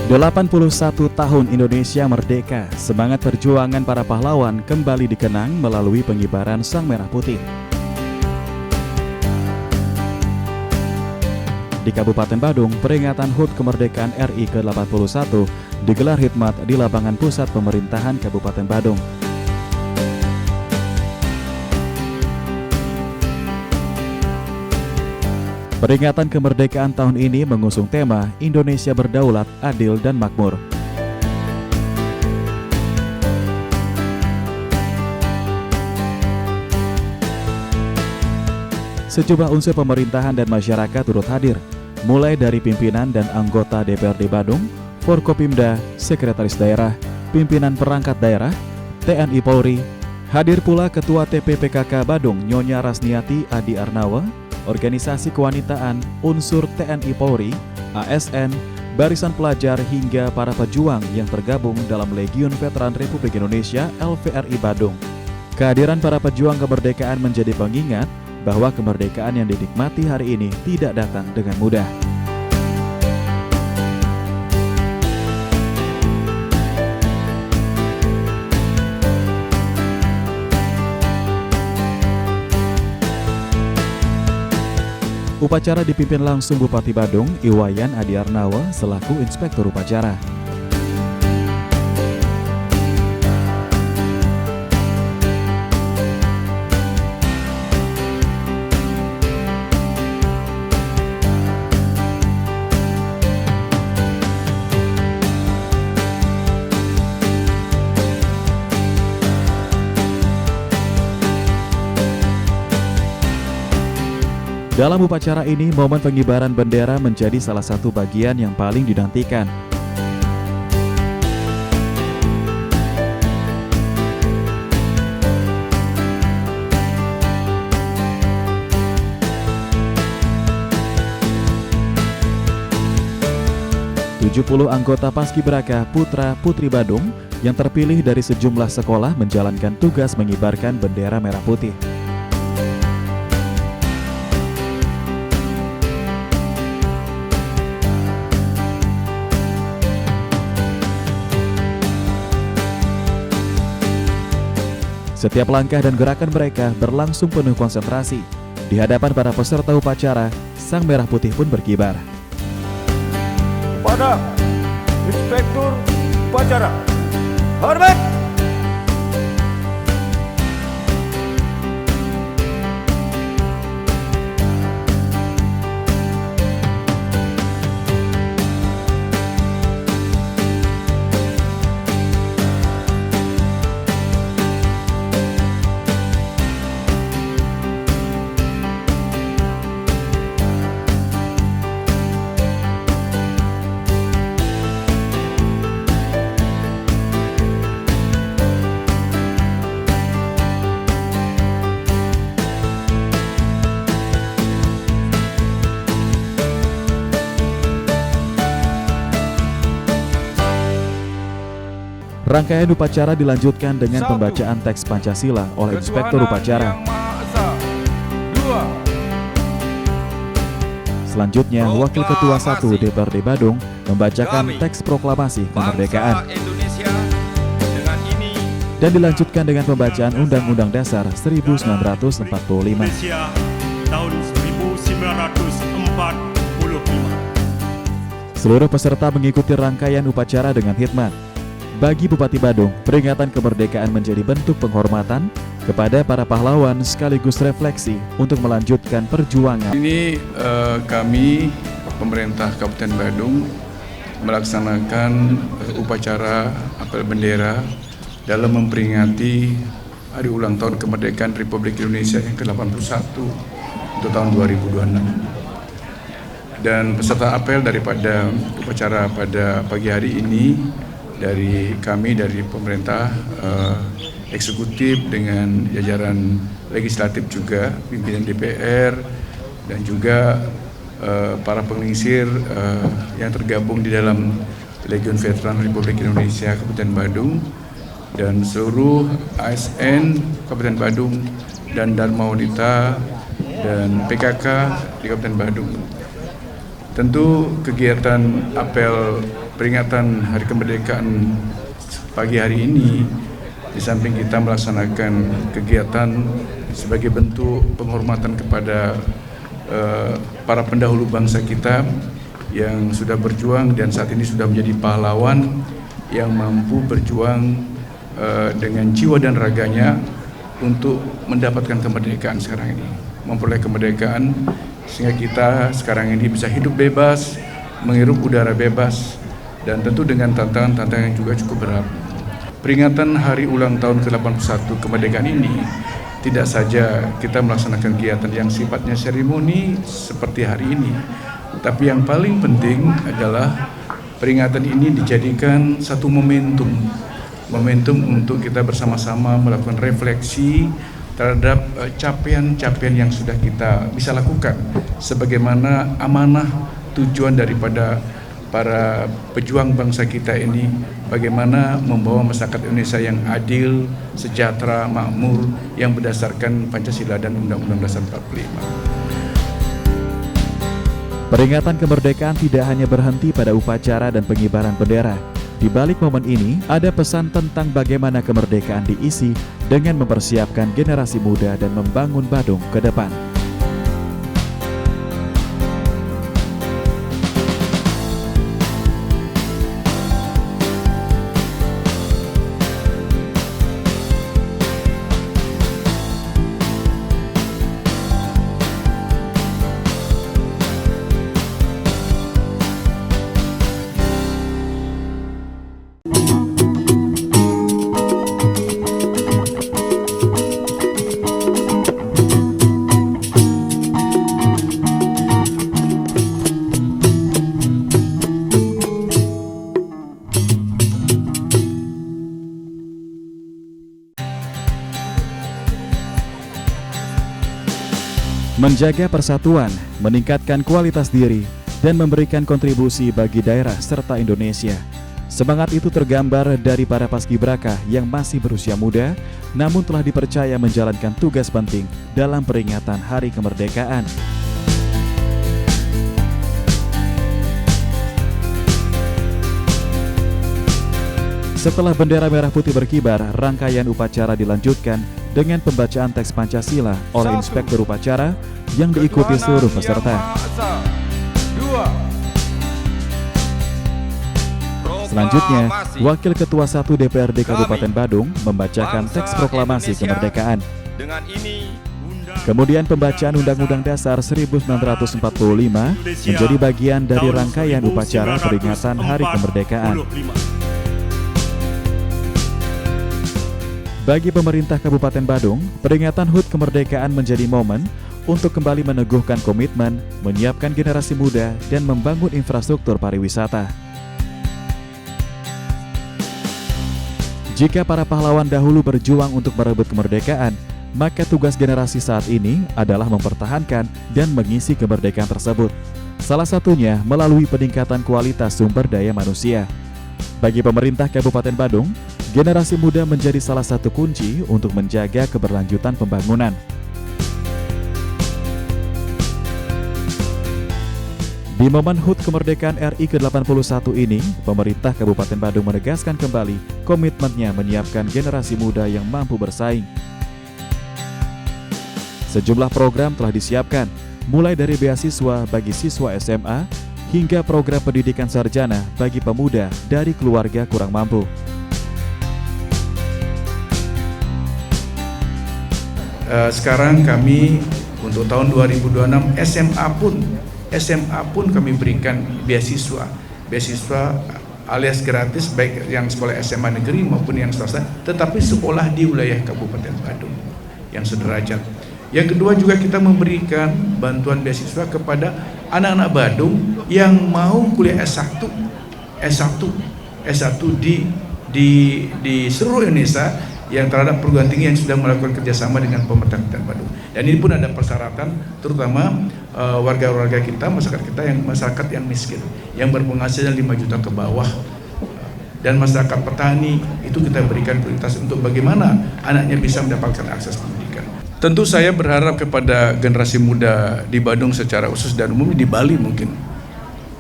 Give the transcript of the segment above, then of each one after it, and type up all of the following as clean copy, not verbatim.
81 tahun Indonesia merdeka, semangat perjuangan para pahlawan kembali dikenang melalui pengibaran Sang Merah Putih. Di Kabupaten Badung, peringatan HUT Kemerdekaan RI ke-81 digelar khidmat di lapangan pusat pemerintahan Kabupaten Badung. Peringatan kemerdekaan tahun ini mengusung tema Indonesia Berdaulat, Adil, dan Makmur. Sejumlah unsur pemerintahan dan masyarakat turut hadir, mulai dari pimpinan dan anggota DPRD Badung, Forkopimda, Sekretaris Daerah, pimpinan perangkat daerah, TNI Polri. Hadir pula Ketua TPPKK Badung Nyonya Rasniati Adi Arnawa, organisasi kewanitaan, unsur TNI Polri, ASN, barisan pelajar hingga para pejuang yang tergabung dalam Legiun Veteran Republik Indonesia LVRI Badung. Kehadiran para pejuang kemerdekaan menjadi pengingat bahwa kemerdekaan yang dinikmati hari ini tidak datang dengan mudah. Upacara dipimpin langsung Bupati Badung, Iwayan Adi Arnawa, selaku Inspektur Upacara. Dalam upacara ini, momen pengibaran bendera menjadi salah satu bagian yang paling dinantikan. Puluh anggota Paskibraka Putra-Putri Badung yang terpilih dari sejumlah sekolah menjalankan tugas mengibarkan bendera merah putih. Setiap langkah dan gerakan mereka berlangsung penuh konsentrasi. Di hadapan para peserta upacara, Sang Merah Putih pun berkibar. Kepada Inspektur Upacara, hormat! Rangkaian upacara dilanjutkan dengan pembacaan teks Pancasila oleh Inspektur Upacara. Selanjutnya, Wakil Ketua 1 DPRD Badung membacakan teks proklamasi kemerdekaan. Dan dilanjutkan dengan pembacaan Undang-Undang Dasar 1945. Tahun 1945. Seluruh peserta mengikuti rangkaian upacara dengan khidmat. Bagi Bupati Badung, peringatan kemerdekaan menjadi bentuk penghormatan kepada para pahlawan sekaligus refleksi untuk melanjutkan perjuangan. Ini kami, pemerintah Kabupaten Badung, melaksanakan upacara apel bendera dalam memperingati hari ulang tahun kemerdekaan Republik Indonesia yang ke-81 untuk tahun 2026. Dan peserta apel daripada upacara pada pagi hari ini dari kami, dari pemerintah eksekutif dengan jajaran legislatif juga, pimpinan DPR dan juga para penginsir yang tergabung di dalam Legiun Veteran Republik Indonesia Kabupaten Badung dan seluruh ASN Kabupaten Badung dan Dharma Wanita dan PKK di Kabupaten Badung. Tentu kegiatan apel peringatan Hari Kemerdekaan pagi hari ini, di samping kita melaksanakan kegiatan sebagai bentuk penghormatan kepada para pendahulu bangsa kita yang sudah berjuang dan saat ini sudah menjadi pahlawan yang mampu berjuang dengan jiwa dan raganya untuk mendapatkan kemerdekaan sekarang ini, memperoleh kemerdekaan sehingga kita sekarang ini bisa hidup bebas, menghirup udara bebas, dan tentu dengan tantangan-tantangan yang juga cukup berat. Peringatan hari ulang tahun ke-81 kemerdekaan ini tidak saja kita melaksanakan kegiatan yang sifatnya seremoni seperti hari ini, tapi yang paling penting adalah peringatan ini dijadikan satu momentum untuk kita bersama-sama melakukan refleksi terhadap capaian-capaian yang sudah kita bisa lakukan, sebagaimana amanah tujuan daripada para pejuang bangsa kita ini, bagaimana membawa masyarakat Indonesia yang adil, sejahtera, makmur, yang berdasarkan Pancasila dan Undang-Undang Dasar 45. Peringatan kemerdekaan tidak hanya berhenti pada upacara dan pengibaran bendera. Di balik momen ini, ada pesan tentang bagaimana kemerdekaan diisi dengan mempersiapkan generasi muda dan membangun Badung ke depan. Menjaga persatuan, meningkatkan kualitas diri, dan memberikan kontribusi bagi daerah serta Indonesia. Semangat itu tergambar dari para paskibraka yang masih berusia muda, namun telah dipercaya menjalankan tugas penting dalam peringatan Hari Kemerdekaan. Setelah bendera merah putih berkibar, rangkaian upacara dilanjutkan dengan pembacaan teks Pancasila oleh inspektur upacara yang diikuti seluruh peserta. Selanjutnya, Wakil Ketua 1 DPRD Kabupaten Badung membacakan teks proklamasi kemerdekaan. Kemudian pembacaan Undang-Undang Dasar 1945 menjadi bagian dari rangkaian upacara peringatan Hari Kemerdekaan. Bagi pemerintah Kabupaten Badung, peringatan HUT kemerdekaan menjadi momen untuk kembali meneguhkan komitmen, menyiapkan generasi muda, dan membangun infrastruktur pariwisata. Jika para pahlawan dahulu berjuang untuk merebut kemerdekaan, maka tugas generasi saat ini adalah mempertahankan dan mengisi kemerdekaan tersebut. Salah satunya melalui peningkatan kualitas sumber daya manusia. Bagi pemerintah Kabupaten Badung, generasi muda menjadi salah satu kunci untuk menjaga keberlanjutan pembangunan. Di momen HUT kemerdekaan RI ke-81 ini, pemerintah Kabupaten Badung menegaskan kembali komitmennya menyiapkan generasi muda yang mampu bersaing. Sejumlah program telah disiapkan, mulai dari beasiswa bagi siswa SMA hingga program pendidikan sarjana bagi pemuda dari keluarga kurang mampu. Sekarang kami untuk tahun 2026 SMA pun kami berikan beasiswa alias gratis, baik yang sekolah SMA negeri maupun yang swasta, tetapi sekolah di wilayah Kabupaten Badung yang sederajat. Yang kedua juga kita memberikan bantuan beasiswa kepada anak-anak Badung yang mau kuliah S1 di seluruh Indonesia, yang terhadap perguruan tinggi yang sudah melakukan kerjasama dengan pemerintah Kabupaten Badung. Dan ini pun ada persyaratan, terutama warga-warga kita, masyarakat yang miskin, yang berpenghasilan 5 juta ke bawah, dan masyarakat petani, itu kita berikan prioritas untuk bagaimana anaknya bisa mendapatkan akses pendidikan. Tentu saya berharap kepada generasi muda di Badung secara khusus dan umum, di Bali mungkin,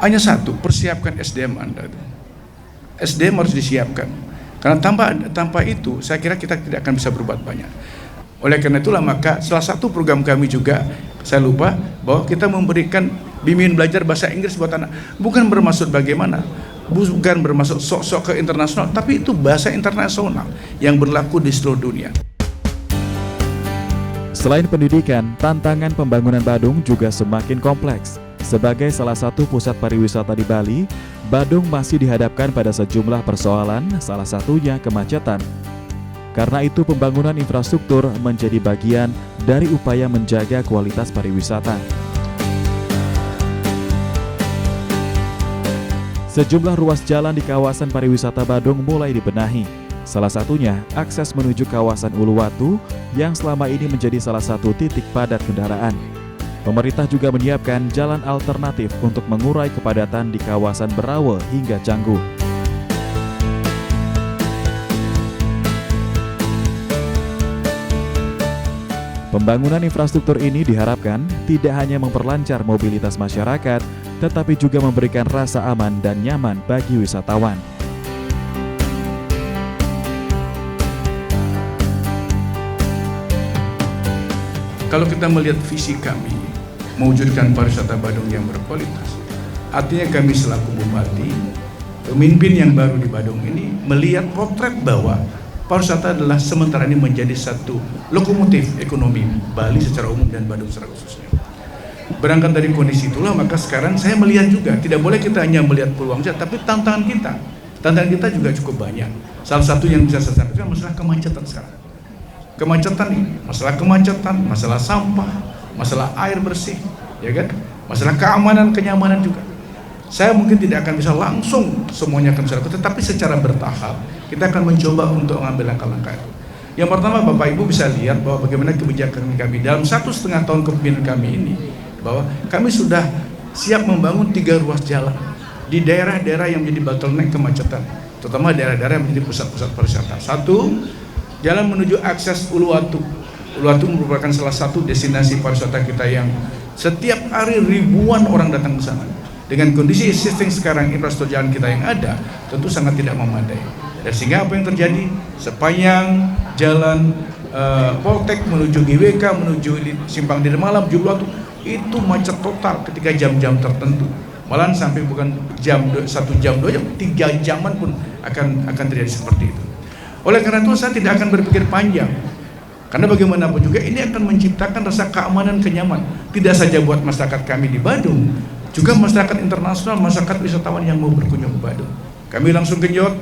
hanya satu, persiapkan SDM Anda. SDM harus disiapkan. Karena tanpa itu saya kira kita tidak akan bisa berbuat banyak. Oleh karena itulah maka salah satu program kami juga, saya lupa, bahwa kita memberikan bimbingan belajar bahasa Inggris buat anak. Bukan bermaksud bagaimana, bukan bermaksud sok-sok ke internasional, tapi itu bahasa internasional yang berlaku di seluruh dunia. Selain pendidikan, tantangan pembangunan Badung juga semakin kompleks. Sebagai salah satu pusat pariwisata di Bali, Badung masih dihadapkan pada sejumlah persoalan, salah satunya kemacetan. Karena itu pembangunan infrastruktur menjadi bagian dari upaya menjaga kualitas pariwisata. Sejumlah ruas jalan di kawasan pariwisata Badung mulai dibenahi. Salah satunya akses menuju kawasan Uluwatu yang selama ini menjadi salah satu titik padat kendaraan. Pemerintah juga menyiapkan jalan alternatif untuk mengurai kepadatan di kawasan Berawe hingga Canggu. Pembangunan infrastruktur ini diharapkan tidak hanya memperlancar mobilitas masyarakat, tetapi juga memberikan rasa aman dan nyaman bagi wisatawan. Kalau kita melihat visi kami, mewujudkan pariwisata Badung yang berkualitas, artinya kami selaku bupati, pemimpin yang baru di Badung ini melihat potret bahwa pariwisata adalah sementara ini menjadi satu lokomotif ekonomi Bali secara umum dan Badung secara khususnya. Berangkat dari kondisi itulah maka sekarang saya melihat juga tidak boleh kita hanya melihat peluang saja, tapi tantangan kita juga cukup banyak. Salah satu yang bisa saya sampaikan masalah kemacetan sekarang. Masalah sampah, masalah air bersih, ya kan? Masalah keamanan, kenyamanan juga. Saya mungkin tidak akan bisa langsung semuanya akan bisa lakukan, tetapi secara bertahap kita akan mencoba untuk mengambil langkah-langkah itu. Yang pertama, Bapak Ibu bisa lihat bahwa bagaimana kebijakan kami dalam 1,5 tahun kepemimpinan kami ini, bahwa kami sudah siap membangun 3 ruas jalan di daerah-daerah yang menjadi bottleneck kemacetan, terutama daerah-daerah yang menjadi pusat-pusat pariwisata. 1, jalan menuju akses Uluwatu. Uluwatu merupakan salah satu destinasi pariwisata kita yang setiap hari ribuan orang datang ke sana. Dengan kondisi existing sekarang infrastruktur jalan kita yang ada, tentu sangat tidak memadai. Dan sehingga apa yang terjadi sepanjang jalan Poltek menuju GWK, menuju Simpang Diri Malam, Uluwatu, itu macet total ketika jam-jam tertentu. Malahan sampai bukan 1 jam, 2 jam, 3 jaman pun akan terjadi seperti itu. Oleh karena itu saya tidak akan berpikir panjang, karena bagaimanapun juga ini akan menciptakan rasa keamanan, kenyamanan, tidak saja buat masyarakat kami di Badung, juga masyarakat internasional, masyarakat wisatawan yang mau berkunjung ke Badung. Kami langsung genjot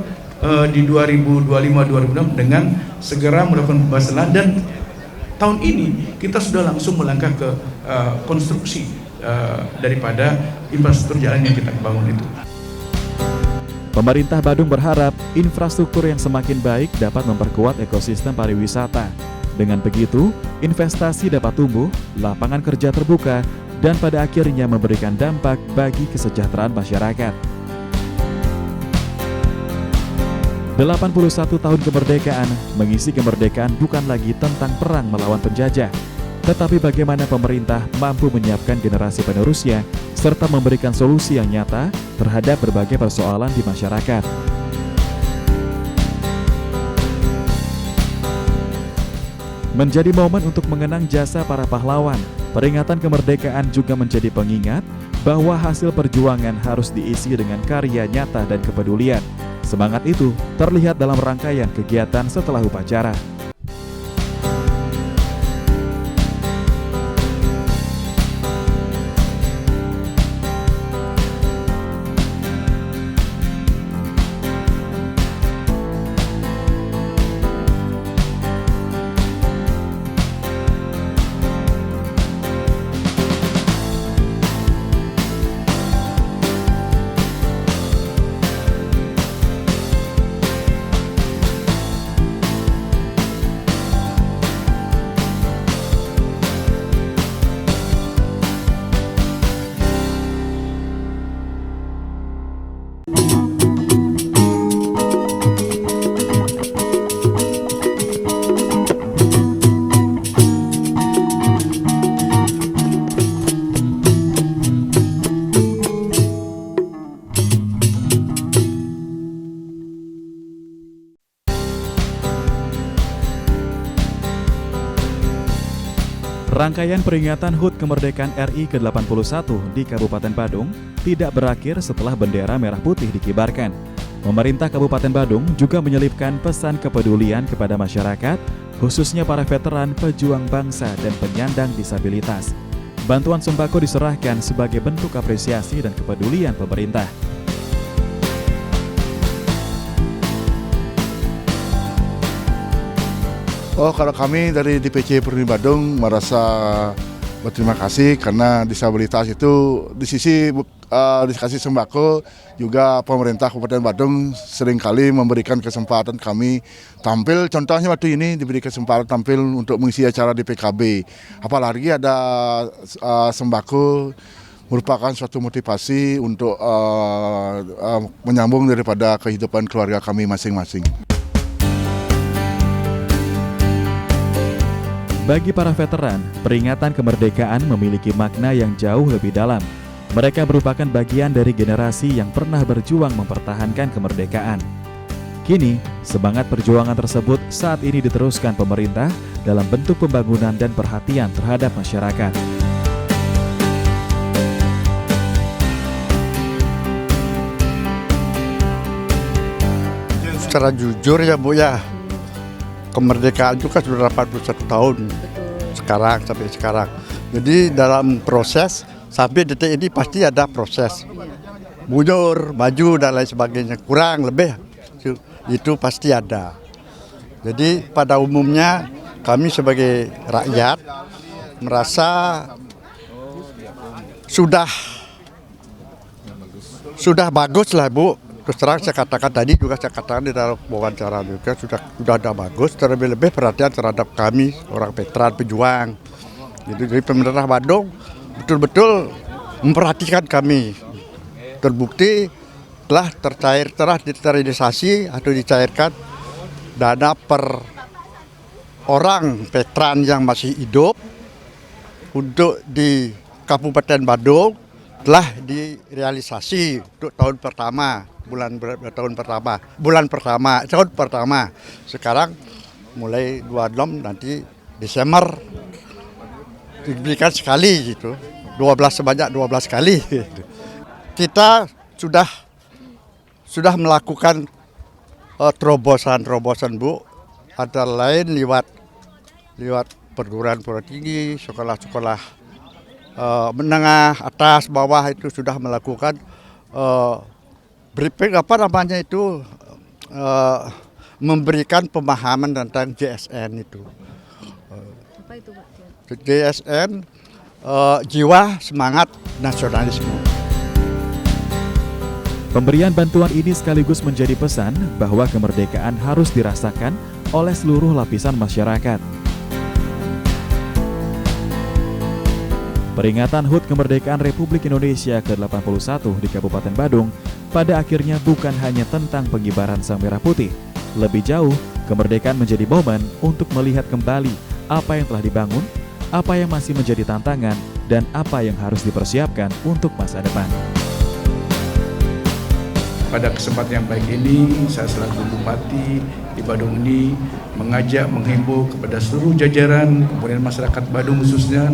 di 2025-2026 dengan segera melakukan pembahasan, dan tahun ini kita sudah langsung melangkah ke konstruksi daripada infrastruktur jalan yang kita bangun itu. Pemerintah Badung berharap infrastruktur yang semakin baik dapat memperkuat ekosistem pariwisata. Dengan begitu, investasi dapat tumbuh, lapangan kerja terbuka, dan pada akhirnya memberikan dampak bagi kesejahteraan masyarakat. 81 tahun kemerdekaan, mengisi kemerdekaan bukan lagi tentang perang melawan penjajah, tetapi bagaimana pemerintah mampu menyiapkan generasi penerusnya serta memberikan solusi yang nyata terhadap berbagai persoalan di masyarakat. Menjadi momen untuk mengenang jasa para pahlawan, peringatan kemerdekaan juga menjadi pengingat bahwa hasil perjuangan harus diisi dengan karya nyata dan kepedulian. Semangat itu terlihat dalam rangkaian kegiatan setelah upacara. Rangkaian peringatan HUT kemerdekaan RI ke-81 di Kabupaten Badung tidak berakhir setelah bendera merah putih dikibarkan. Pemerintah Kabupaten Badung juga menyelipkan pesan kepedulian kepada masyarakat, khususnya para veteran, pejuang bangsa, dan penyandang disabilitas. Bantuan sembako diserahkan sebagai bentuk apresiasi dan kepedulian pemerintah. Kalau kami dari DPC Purni Badung merasa berterima kasih karena disabilitas itu dikasih sembako, juga pemerintah Kabupaten Badung seringkali memberikan kesempatan kami tampil. Contohnya waktu ini diberi kesempatan tampil untuk mengisi acara di PKB. Apalagi ada sembako merupakan suatu motivasi untuk menyambung daripada kehidupan keluarga kami masing-masing. Bagi para veteran, peringatan kemerdekaan memiliki makna yang jauh lebih dalam. Mereka merupakan bagian dari generasi yang pernah berjuang mempertahankan kemerdekaan. Kini, semangat perjuangan tersebut saat ini diteruskan pemerintah dalam bentuk pembangunan dan perhatian terhadap masyarakat. Secara jujur ya Bu ya, kemerdekaan itu kan sudah 81 tahun. Sekarang sampai sekarang. Jadi dalam proses sampai detik ini pasti ada proses. Mundur, maju dan lain sebagainya. Kurang lebih itu pasti ada. Jadi pada umumnya kami sebagai rakyat merasa sudah bagus lah Bu. Terus terang saya katakan tadi juga saya katakan di dalam wawancara juga sudah ada bagus, terlebih perhatian terhadap kami orang veteran pejuang. Jadi pemerintah Badung betul-betul memperhatikan kami. Terbukti telah terrealisasi atau dicairkan dana per orang veteran yang masih hidup untuk di Kabupaten Badung telah direalisasi untuk tahun pertama. Tahun pertama. Sekarang mulai 26 nanti Desember diberikan sekali gitu. Sebanyak 12 kali gitu. Kita sudah melakukan terobosan Bu, antara lain lewat perguruan tinggi, sekolah-sekolah menengah, atas, bawah itu sudah melakukan briefing memberikan pemahaman tentang JSN itu. Apa itu Pak? JSN jiwa semangat nasionalisme. Pemberian bantuan ini sekaligus menjadi pesan bahwa kemerdekaan harus dirasakan oleh seluruh lapisan masyarakat. Peringatan HUT Kemerdekaan Republik Indonesia ke-81 di Kabupaten Badung pada akhirnya bukan hanya tentang pengibaran sang merah putih. Lebih jauh, kemerdekaan menjadi momen untuk melihat kembali apa yang telah dibangun, apa yang masih menjadi tantangan, dan apa yang harus dipersiapkan untuk masa depan. Pada kesempatan yang baik ini, saya selaku Bupati di Badung ini menghimbau kepada seluruh jajaran, kemudian masyarakat Badung khususnya,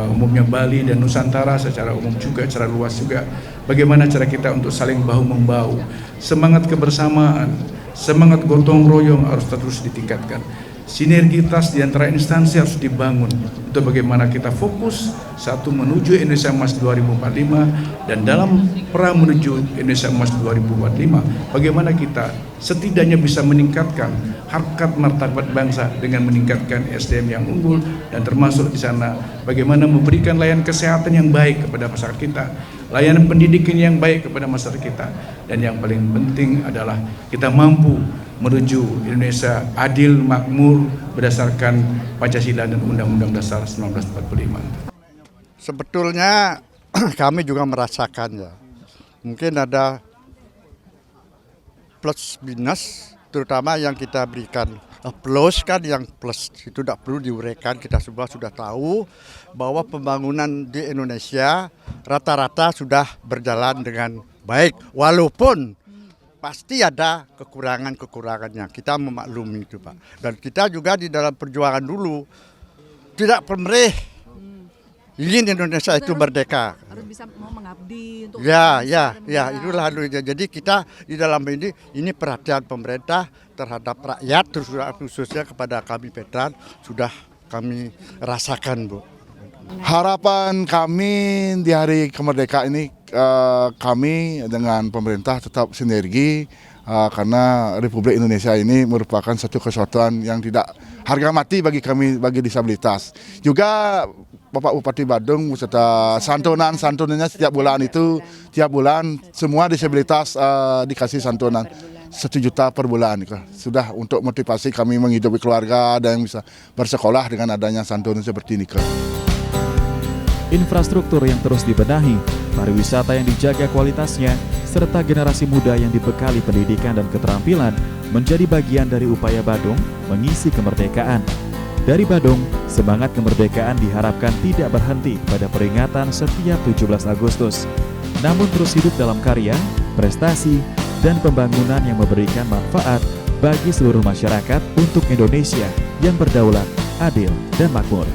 umumnya Bali dan Nusantara secara umum juga, secara luas juga, bagaimana cara kita untuk saling bahu-membahu, semangat kebersamaan, semangat gotong royong harus terus ditingkatkan. Sinergitas di antara instansi harus dibangun untuk bagaimana kita fokus satu menuju Indonesia Emas 2045 dan dalam pra menuju Indonesia Emas 2045 bagaimana kita setidaknya bisa meningkatkan harkat martabat bangsa dengan meningkatkan SDM yang unggul dan termasuk di sana bagaimana memberikan layanan kesehatan yang baik kepada masyarakat kita, layanan pendidikan yang baik kepada masyarakat kita, dan yang paling penting adalah kita mampu menuju Indonesia adil, makmur berdasarkan Pancasila dan Undang-Undang Dasar 1945. Sebetulnya kami juga merasakan ya, mungkin ada plus minus, terutama yang kita berikan plus kan, yang plus itu tidak perlu diuraikan, kita semua sudah tahu bahwa pembangunan di Indonesia rata-rata sudah berjalan dengan baik, walaupun pasti ada kekurangannya, kita memaklumi itu Pak. Dan kita juga di dalam perjuangan dulu tidak pernah ingin Indonesia itu merdeka. Harus bisa mau mengabdi untuk Ya, bangsa. itulah dulunya. Jadi kita di dalam ini perhatian pemerintah terhadap rakyat, terus khususnya kepada kami veteran sudah kami rasakan, Bu. Harapan kami di hari kemerdekaan ini, kami dengan pemerintah tetap sinergi, karena Republik Indonesia ini merupakan satu kesatuan yang tidak harga mati bagi kami, bagi disabilitas. Juga Bapak Bupati Badung beserta santunannya setiap bulan itu, tiap bulan semua disabilitas dikasih santunan 1 juta per bulan. Sudah untuk motivasi kami menghidupi keluarga dan yang bisa bersekolah dengan adanya santunan seperti ini. Infrastruktur yang terus dibenahi, pariwisata yang dijaga kualitasnya, serta generasi muda yang dibekali pendidikan dan keterampilan menjadi bagian dari upaya Badung mengisi kemerdekaan. Dari Badung, semangat kemerdekaan diharapkan tidak berhenti pada peringatan setiap 17 Agustus, namun terus hidup dalam karya, prestasi, dan pembangunan yang memberikan manfaat bagi seluruh masyarakat untuk Indonesia yang berdaulat, adil, dan makmur.